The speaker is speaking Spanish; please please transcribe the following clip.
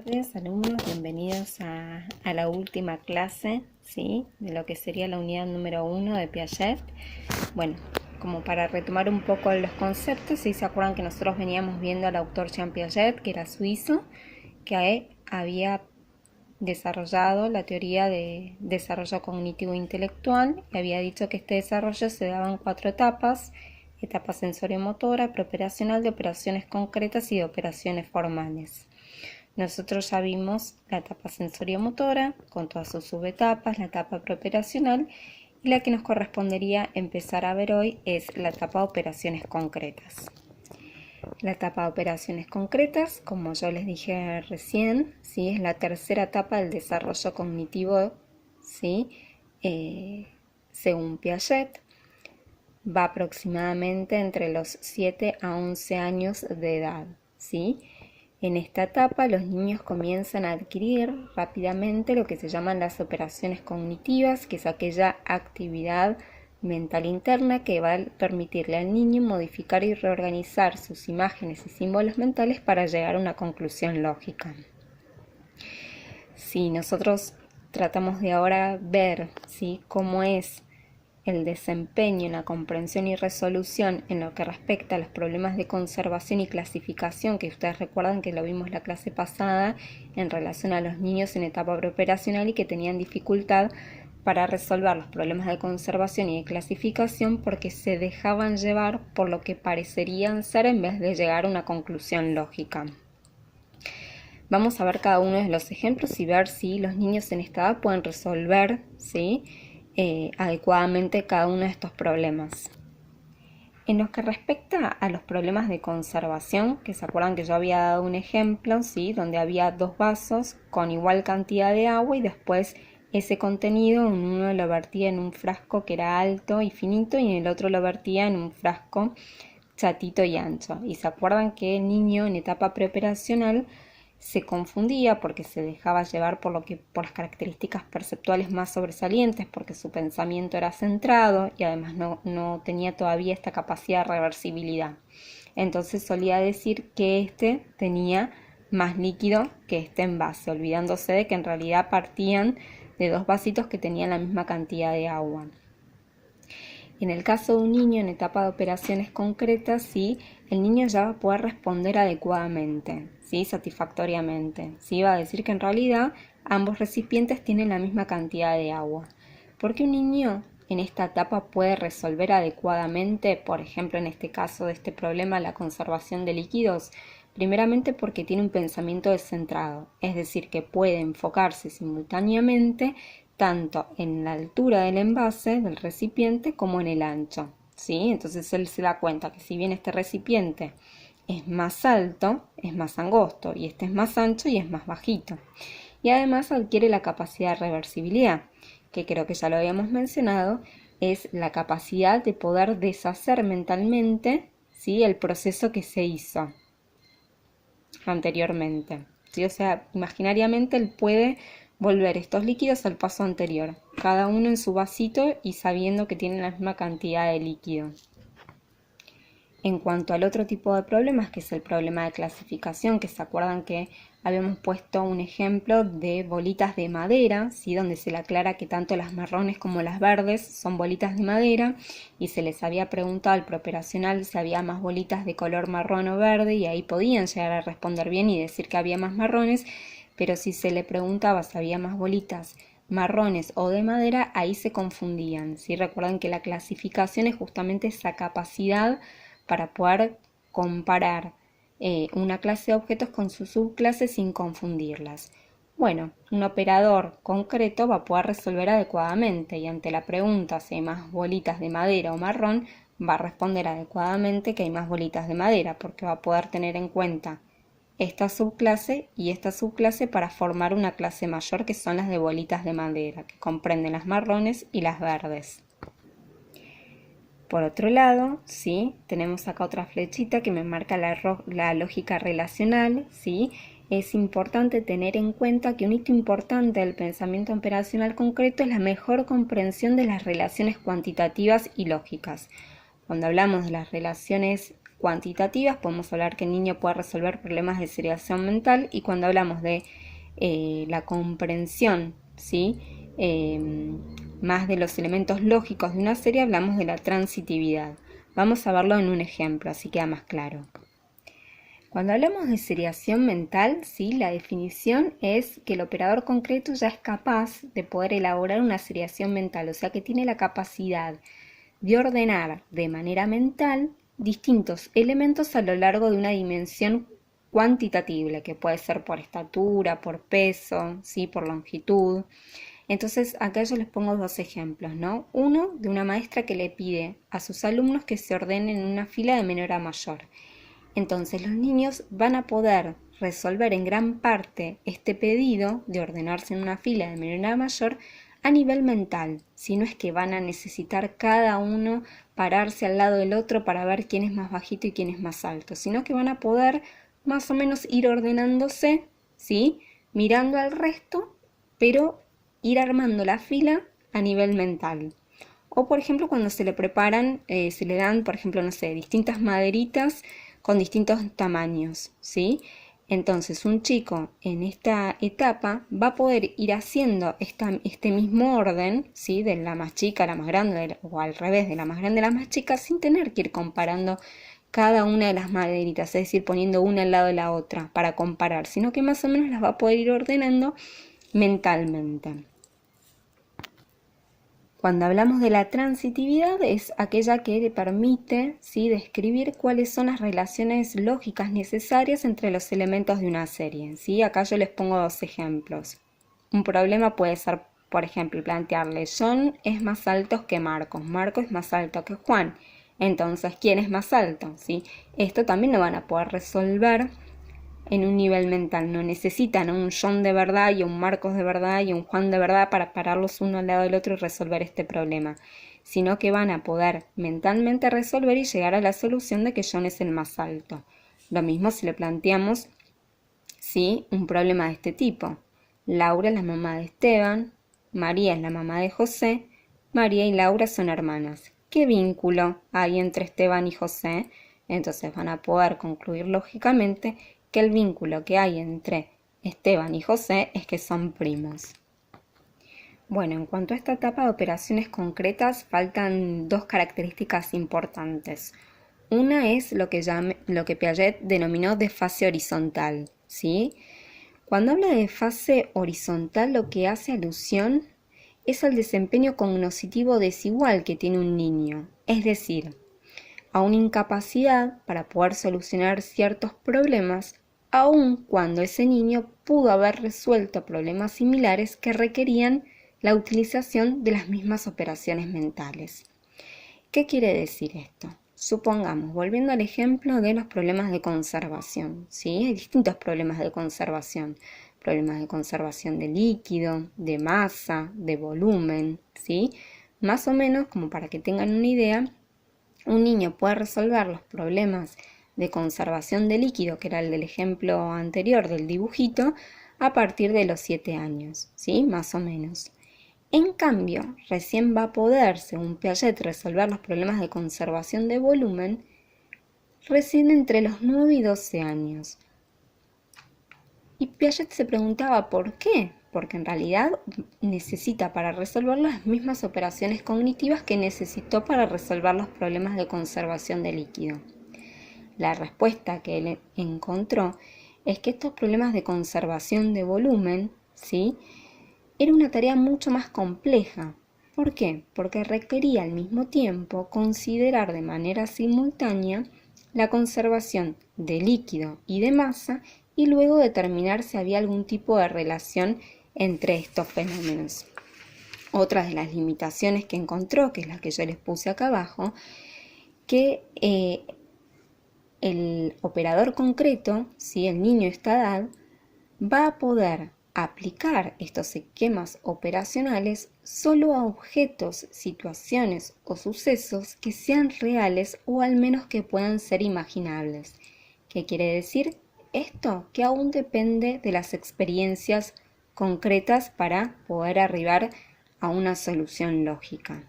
Tardes, alumnos, bienvenidos a la última clase, ¿sí? De lo que sería la unidad número 1 de Piaget. Bueno, como para retomar un poco los conceptos, ¿sí? Se acuerdan que nosotros veníamos viendo al autor Jean Piaget, que era suizo, que había desarrollado la teoría de desarrollo cognitivo intelectual y había dicho que este desarrollo se daba en 4 etapas: etapa sensorio-motora, preoperacional, de operaciones concretas y de operaciones formales. Nosotros ya vimos la etapa sensorio-motora con todas sus subetapas, la etapa preoperacional, y la que nos correspondería empezar a ver hoy es la etapa de operaciones concretas. La etapa de operaciones concretas, como yo les dije recién, ¿sí? Es la tercera etapa del desarrollo cognitivo, ¿sí? Según Piaget, va aproximadamente entre los 7 a 11 años de edad, ¿sí? En esta etapa los niños comienzan a adquirir rápidamente lo que se llaman las operaciones cognitivas, que es aquella actividad mental interna que va a permitirle al niño modificar y reorganizar sus imágenes y símbolos mentales para llegar a una conclusión lógica. Si nosotros tratamos de ahora ver, ¿sí?, cómo es el desempeño en la comprensión y resolución en lo que respecta a los problemas de conservación y clasificación, que ustedes recuerdan que lo vimos la clase pasada en relación a los niños en etapa preoperacional y que tenían dificultad para resolver los problemas de conservación y de clasificación porque se dejaban llevar por lo que parecerían ser en vez de llegar a una conclusión lógica. Vamos a ver cada uno de los ejemplos y ver si los niños en esta edad pueden resolver, ¿sí?, adecuadamente cada uno de estos problemas. En lo que respecta a los problemas de conservación, que se acuerdan que yo había dado un ejemplo, ¿sí?, donde había 2 vasos con igual cantidad de agua y después ese contenido en uno lo vertía en un frasco que era alto y finito y en el otro lo vertía en un frasco chatito y ancho. Y se acuerdan que el niño en etapa preoperacional se confundía porque se dejaba llevar por las características perceptuales más sobresalientes, porque su pensamiento era centrado y además no tenía todavía esta capacidad de reversibilidad. Entonces solía decir que este tenía más líquido que este envase, olvidándose de que en realidad partían de 2 vasitos que tenían la misma cantidad de agua. En el caso de un niño en etapa de operaciones concretas, sí, el niño ya va a poder responder adecuadamente, ¿sí?, satisfactoriamente. Sí, va a decir que en realidad ambos recipientes tienen la misma cantidad de agua. ¿Por qué un niño en esta etapa puede resolver adecuadamente, por ejemplo, en este caso de este problema, la conservación de líquidos? Primeramente porque tiene un pensamiento descentrado, es decir, que puede enfocarse simultáneamente tanto en la altura del envase, del recipiente, como en el ancho, ¿sí? Entonces él se da cuenta que si bien este recipiente es más alto, es más angosto, y este es más ancho y es más bajito. Y además adquiere la capacidad de reversibilidad, que creo que ya lo habíamos mencionado, es la capacidad de poder deshacer mentalmente, ¿sí?, el proceso que se hizo anteriormente, ¿sí? O sea, imaginariamente él puede volver estos líquidos al paso anterior, cada uno en su vasito y sabiendo que tienen la misma cantidad de líquido. En cuanto al otro tipo de problemas, que es el problema de clasificación, que se acuerdan que habíamos puesto un ejemplo de bolitas de madera, ¿sí?, donde se le aclara que tanto las marrones como las verdes son bolitas de madera, y se les había preguntado al preoperacional si había más bolitas de color marrón o verde, y ahí podían llegar a responder bien y decir que había más marrones, pero si se le preguntaba si había más bolitas marrones o de madera, ahí se confundían, ¿sí? Recuerden que la clasificación es justamente esa capacidad para poder comparar una clase de objetos con sus subclases sin confundirlas. Bueno, un operador concreto va a poder resolver adecuadamente y ante la pregunta si hay más bolitas de madera o marrón, va a responder adecuadamente que hay más bolitas de madera porque va a poder tener en cuenta esta subclase y esta subclase para formar una clase mayor, que son las de bolitas de madera, que comprenden las marrones y las verdes. Por otro lado, ¿sí?, tenemos acá otra flechita que me marca la lógica relacional, ¿sí? Es importante tener en cuenta que un hito importante del pensamiento operacional concreto es la mejor comprensión de las relaciones cuantitativas y lógicas. Cuando hablamos de las relaciones cuantitativas podemos hablar que el niño puede resolver problemas de seriación mental, y cuando hablamos de la comprensión, ¿sí? Más de los elementos lógicos de una serie, hablamos de la transitividad. Vamos a verlo en un ejemplo, así queda más claro. Cuando hablamos de seriación mental, ¿sí? La definición es que el operador concreto ya es capaz de poder elaborar una seriación mental, o sea que tiene la capacidad de ordenar de manera mental distintos elementos a lo largo de una dimensión cuantitativa, que puede ser por estatura, por peso, ¿sí? Por longitud. Entonces acá yo les pongo dos ejemplos, ¿no? Uno de una maestra que le pide a sus alumnos que se ordenen en una fila de menor a mayor. Entonces los niños van a poder resolver en gran parte este pedido de ordenarse en una fila de menor a mayor a nivel mental, si no es que van a necesitar cada uno pararse al lado del otro para ver quién es más bajito y quién es más alto, sino que van a poder más o menos ir ordenándose, ¿sí? Mirando al resto, pero ir armando la fila a nivel mental. O por ejemplo cuando se le preparan, se le dan, por ejemplo, no sé, distintas maderitas con distintos tamaños, ¿sí? Entonces un chico en esta etapa va a poder ir haciendo este mismo orden, ¿sí? De la más chica a la más grande, o al revés, de la más grande a la más chica, sin tener que ir comparando cada una de las maderitas, es decir, poniendo una al lado de la otra para comparar, sino que más o menos las va a poder ir ordenando mentalmente. Cuando hablamos de la transitividad es aquella que le permite, ¿sí? Describir cuáles son las relaciones lógicas necesarias entre los elementos de una serie, ¿sí? Acá yo les pongo dos ejemplos. Un problema puede ser, por ejemplo, plantearle: John es más alto que Marcos, Marcos es más alto que Juan. Entonces, ¿quién es más alto? ¿Sí? Esto también lo van a poder resolver en un nivel mental. No necesitan un John de verdad y un Marcos de verdad y un Juan de verdad para pararlos uno al lado del otro y resolver este problema, sino que van a poder mentalmente resolver y llegar a la solución de que John es el más alto. Lo mismo si le planteamos, ¿sí? Un problema de este tipo. Laura es la mamá de Esteban, María es la mamá de José, María y Laura son hermanas. ¿Qué vínculo hay entre Esteban y José? Entonces van a poder concluir lógicamente que el vínculo que hay entre Esteban y José es que son primos. Bueno, en cuanto a esta etapa de operaciones concretas, faltan dos características importantes. Una es lo que Piaget denominó de fase horizontal, ¿sí? Cuando habla de fase horizontal, lo que hace alusión es al desempeño cognoscitivo desigual que tiene un niño, es decir, a una incapacidad para poder solucionar ciertos problemas, aun cuando ese niño pudo haber resuelto problemas similares que requerían la utilización de las mismas operaciones mentales. ¿Qué quiere decir esto? Supongamos, volviendo al ejemplo de los problemas de conservación, ¿sí? Hay distintos problemas de conservación de líquido, de masa, de volumen, ¿sí? Más o menos, como para que tengan una idea, un niño puede resolver los problemas de conservación de líquido, que era el del ejemplo anterior del dibujito, a partir de los 7 años, ¿sí? Más o menos. En cambio, recién va a poder, según Piaget, resolver los problemas de conservación de volumen recién entre los 9 y 12 años. Y Piaget se preguntaba por qué, porque en realidad necesita para resolver las mismas operaciones cognitivas que necesitó para resolver los problemas de conservación de líquido. La respuesta que él encontró es que estos problemas de conservación de volumen, ¿sí?, era una tarea mucho más compleja. ¿Por qué? Porque requería al mismo tiempo considerar de manera simultánea la conservación de líquido y de masa y luego determinar si había algún tipo de relación entre estos fenómenos. Otra de las limitaciones que encontró, que es la que yo les puse acá abajo, que el operador concreto, ¿sí?, el niño de esta edad, va a poder aplicar estos esquemas operacionales solo a objetos, situaciones o sucesos que sean reales o al menos que puedan ser imaginables. ¿Qué quiere decir esto? Que aún depende de las experiencias concretas para poder arribar a una solución lógica.